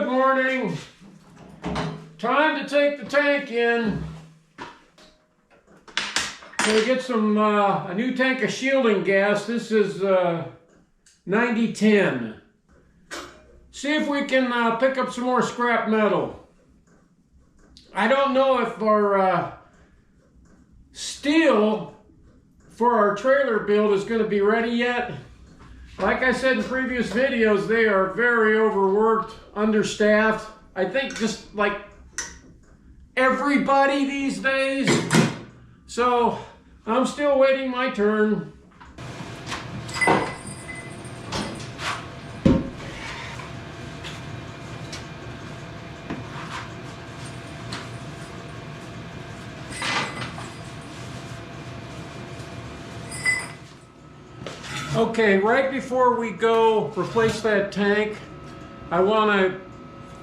Good morning. Time to take the tank in. Gonna get some a new tank of shielding gas. This is 9010. See if we can pick up some more scrap metal. I don't know if our steel for our trailer build is going to be ready yet. Like I said in previous videos, they are very overworked, understaffed. I think just like everybody these days. So I'm still waiting my turn. Okay, right before we go replace that tank, I want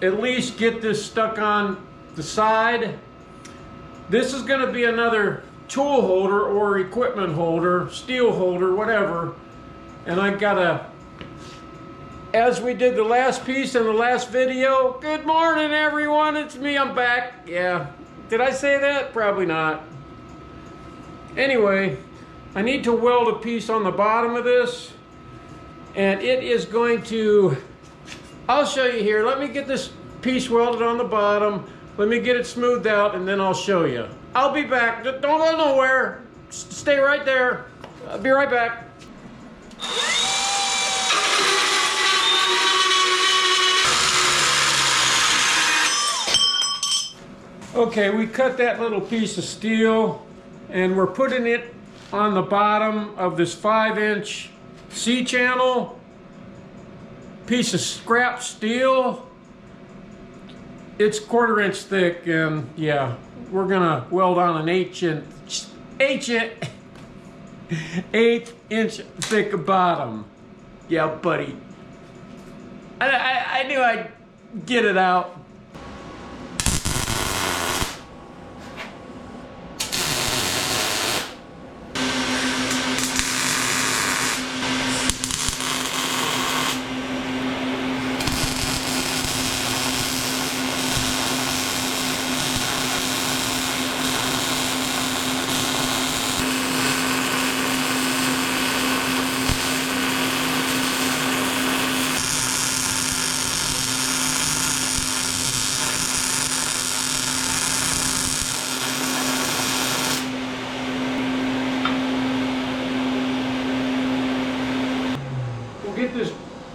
to at least get this stuck on the side. This is going to be another tool holder or equipment holder, steel holder, whatever. And I got to, as we did the last piece in the last video, good morning everyone, it's me, I'm back. Yeah, did I say that? Probably not. Anyway, I need to weld a piece on the bottom of this, and it is going to, I'll show you here. Let me get this piece welded on the bottom. Let me get it smoothed out, and then I'll show you. I'll be back. Don't go nowhere. Stay right there. I'll be right back. Okay, we cut that little piece of steel, and we're putting it on the bottom of this 5-inch C-channel piece of scrap steel. It's 1/4 inch thick, and yeah, we're gonna weld on an 8 inch thick bottom. Yeah, buddy. I knew I'd get it out.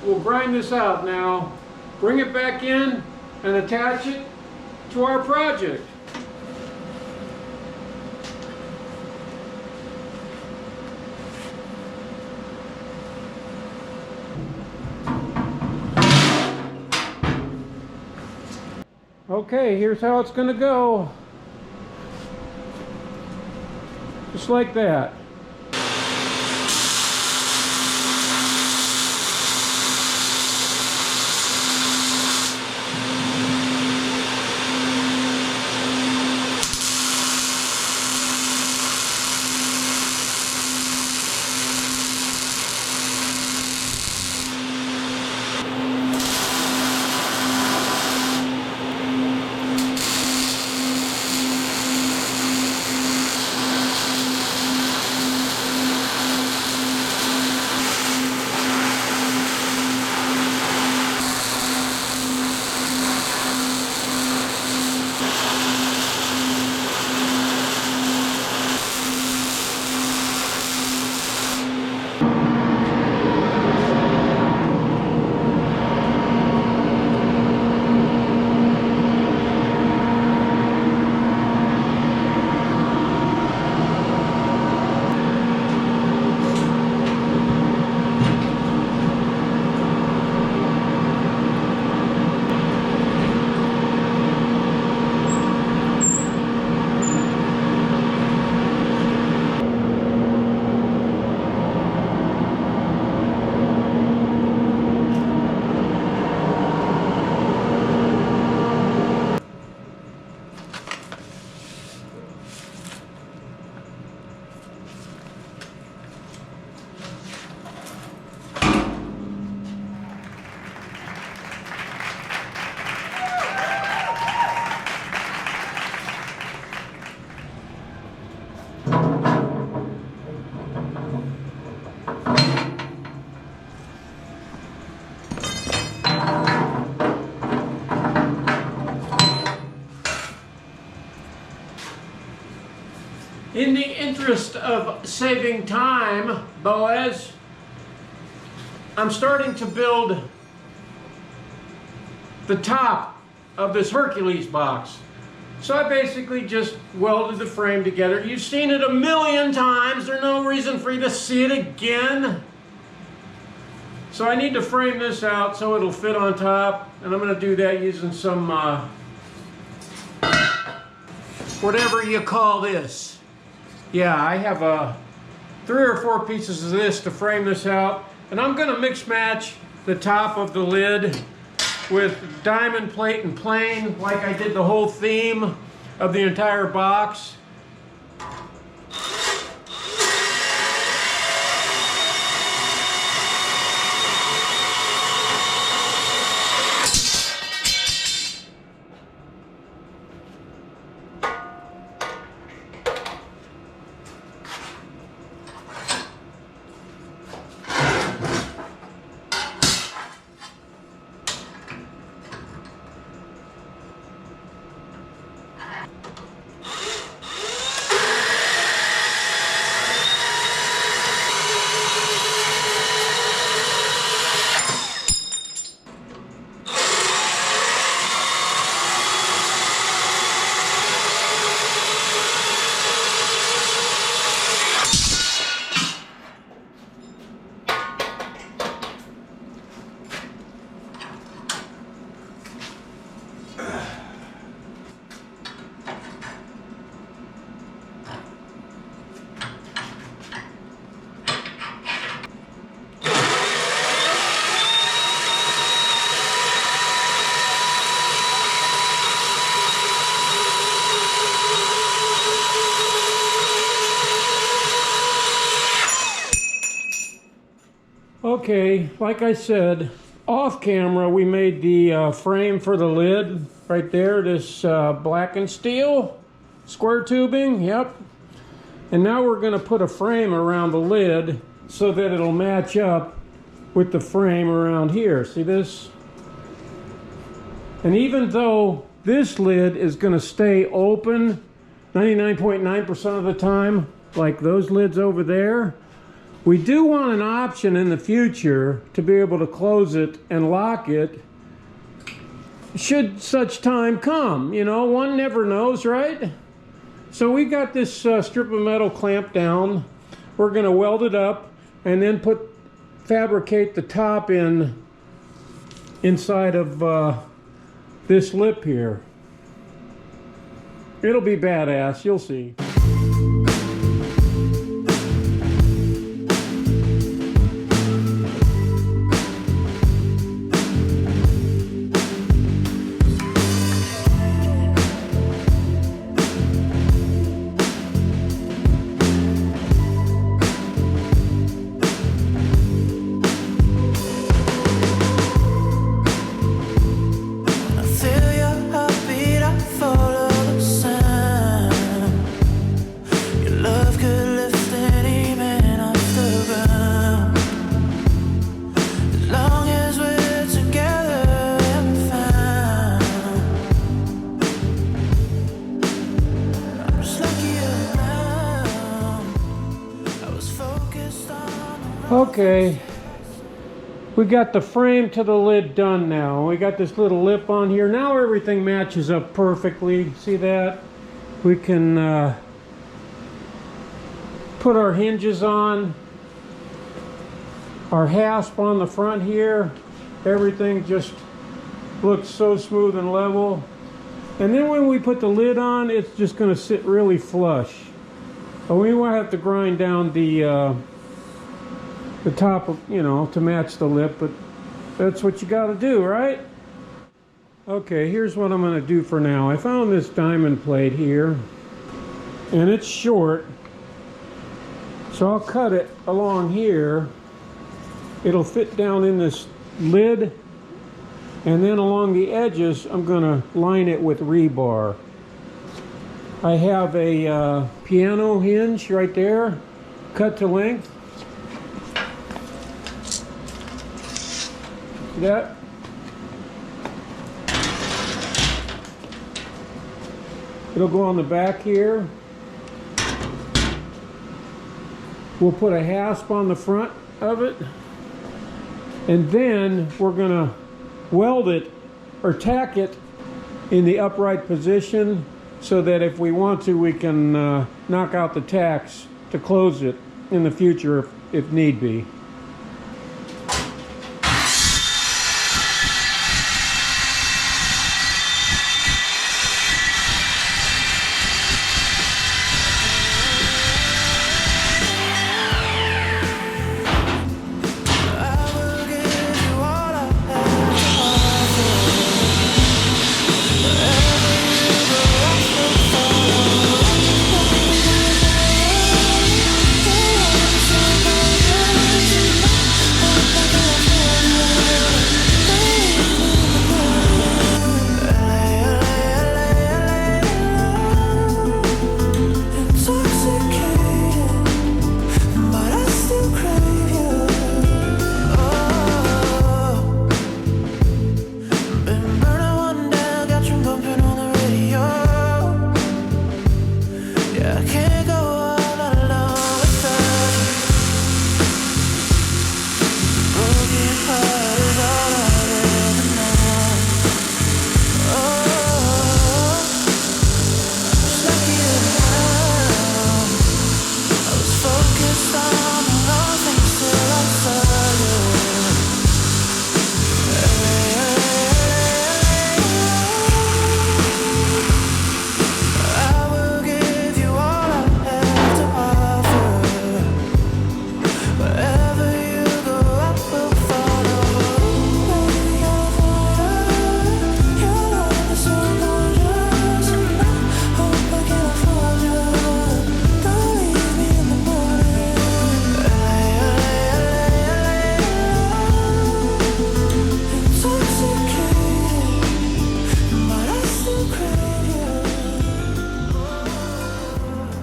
We'll grind this out now, bring it back in, and attach it to our project. Okay, here's how it's going to go. Just like that. In the interest of saving time, boys, I'm starting to build the top of this Hercules box. So I basically just welded the frame together. You've seen it a million times. There's no reason for you to see it again. So I need to frame this out so it'll fit on top. And I'm going to do that using some, whatever you call this. Yeah, I have 3 or 4 pieces of this to frame this out. And I'm going to mix match the top of the lid with diamond plate and plain, like I did the whole theme of the entire box. Okay, like I said, off camera we made the frame for the lid right there, this black and steel square tubing, yep. And now we're going to put a frame around the lid so that it'll match up with the frame around here. See this? And even though this lid is going to stay open 99.9% of the time, like those lids over there, we do want an option in the future to be able to close it and lock it should such time come. You know, one never knows, right? So we got this strip of metal clamped down. We're going to weld it up and then fabricate the top inside of this lip here. It'll be badass, you'll see. Okay, we got the frame to the lid done now. We got this little lip on here. Now everything matches up perfectly. See that? We can put our hinges on, our hasp on the front here. Everything just looks so smooth and level. And then when we put the lid on, it's just going to sit really flush. But we won't have to grind down the top of, you know, to match the lip, but that's what you got to do, right? Okay, here's what I'm going to do for now. I found this diamond plate here, and it's short, so I'll cut it along here. It'll fit down in this lid, and then along the edges I'm going to line it with rebar. I have a piano hinge right there, cut to length. See that? It'll go on the back here. We'll put a hasp on the front of it, and then we're gonna weld it or tack it in the upright position so that if we want to, we can knock out the tacks to close it in the future if need be.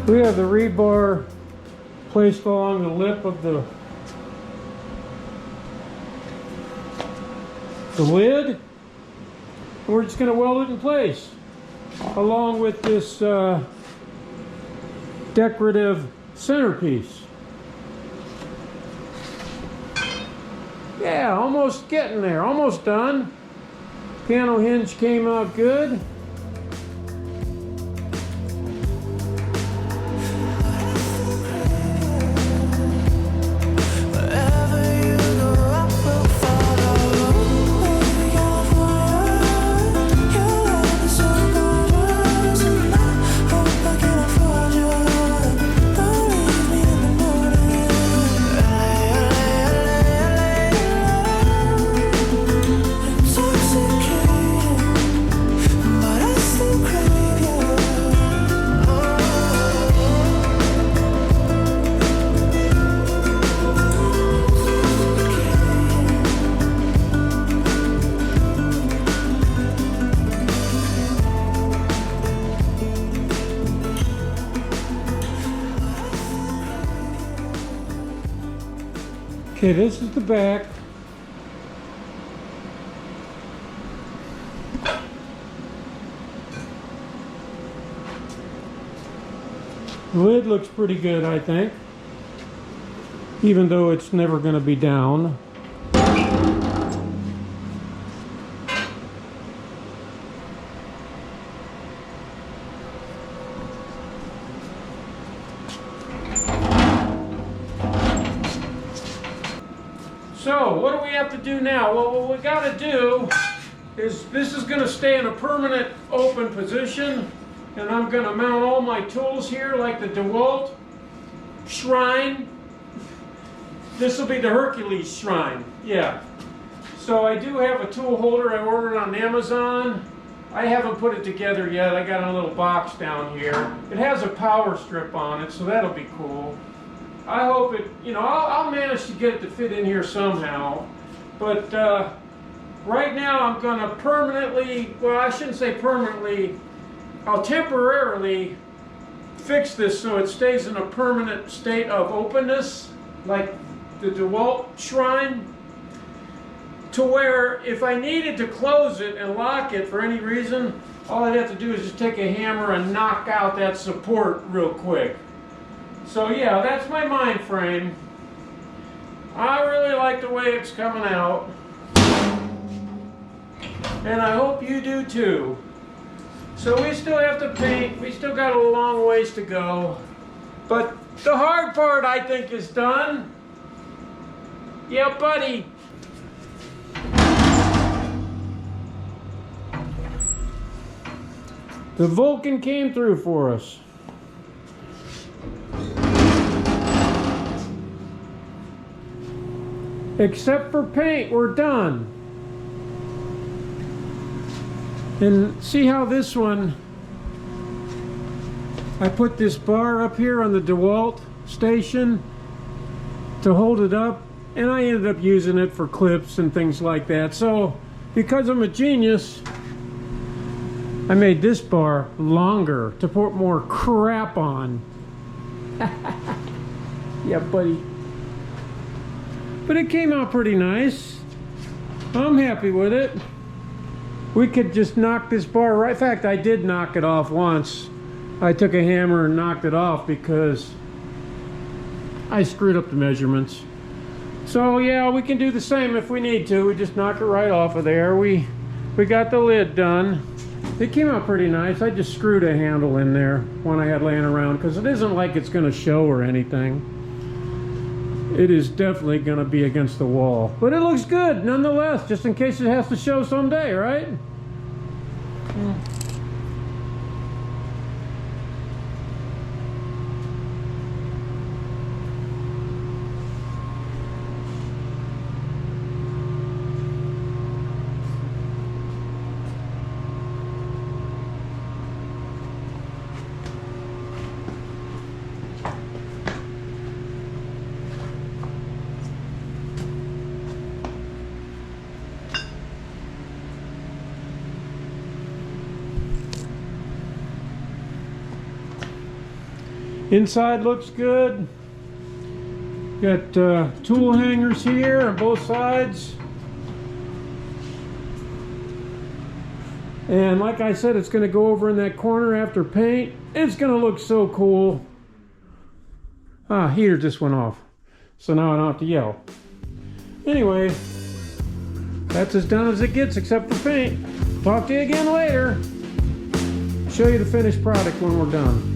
We have the rebar placed along the lip of the lid, and we're just going to weld it in place along with this decorative centerpiece. Yeah, almost getting there, almost done. Piano hinge came out good. Okay, this is the back. The lid looks pretty good, I think, even though it's never going to be down. So, what do we have to do now? Well, what we got to do is, this is going to stay in a permanent open position, and I'm going to mount all my tools here, like the DeWalt shrine. This will be the Hercules shrine, yeah. So I do have a tool holder I ordered on Amazon. I haven't put it together yet. I got a little box down here. It has a power strip on it, so that'll be cool. I hope it, I'll manage to get it to fit in here somehow. But right now I'm going to permanently, well, I shouldn't say permanently, I'll temporarily fix this so it stays in a permanent state of openness, like the DeWalt shrine, to where if I needed to close it and lock it for any reason, all I'd have to do is just take a hammer and knock out that support real quick. So yeah, that's my mind frame. I really like the way it's coming out. And I hope you do too. So we still have to paint. We still got a long ways to go. But the hard part, I think, is done. Yeah, buddy. The Vulcan came through for us. Except for paint, we're done. And see how this one, I put this bar up here on the DeWalt station to hold it up, and I ended up using it for clips and things like that. So because I'm a genius, I made this bar longer to put more crap on. Yeah, buddy. But it came out pretty nice. I'm happy with it. We could just knock this bar right. In fact, I did knock it off once. I took a hammer and knocked it off because I screwed up the measurements. So yeah, we can do the same if we need to. We just knock it right off of there. We got the lid done. It came out pretty nice. I just screwed a handle in there one I had laying around because it isn't like it's going to show or anything. It is definitely going to be against the wall. But it looks good nonetheless, just in case it has to show someday, right? Inside looks good. Got tool hangers here on both sides. And like I said, it's going to go over in that corner after paint. It's going to look so cool. Ah, heater just went off. So now I don't have to yell. Anyway, that's as done as it gets except for paint. Talk to you again later. Show you the finished product when we're done.